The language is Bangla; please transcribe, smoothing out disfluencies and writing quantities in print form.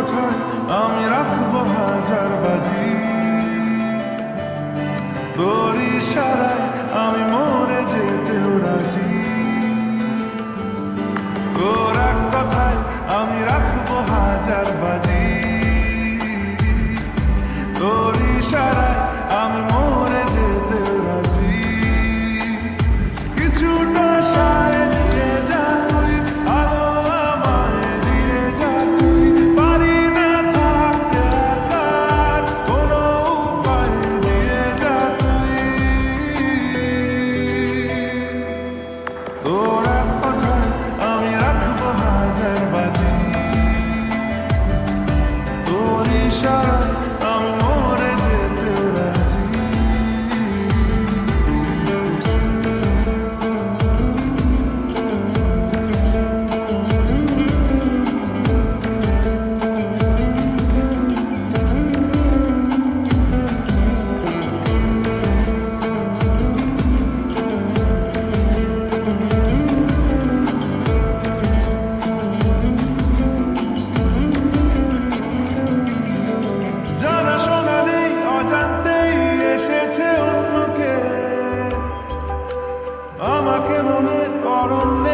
কথায় আমি রাখবো হাজার বাজি, তোর ইশারায় আমি মরে যেতেও রাজি। তোর এক কথায় আমি রাখবো হাজার বাজি, তোর ইশারায় আমি মরে যেতেও রাজি। কিছুটা সায় দিয়ে যা তুই, আলো আমায় দিয়ে যা তুই, পারি না থাকতে একা, কোনো উপায় দিয়ে যা তুই। তোর এক কথায় আমি রাখবো হাজার বাজি, তোর ইশারায় আমি মরে যেতেও রাজি। জানাশোনা নেই, অজান্তেই এসেছে অন্যকে, আমাকে মনে করণ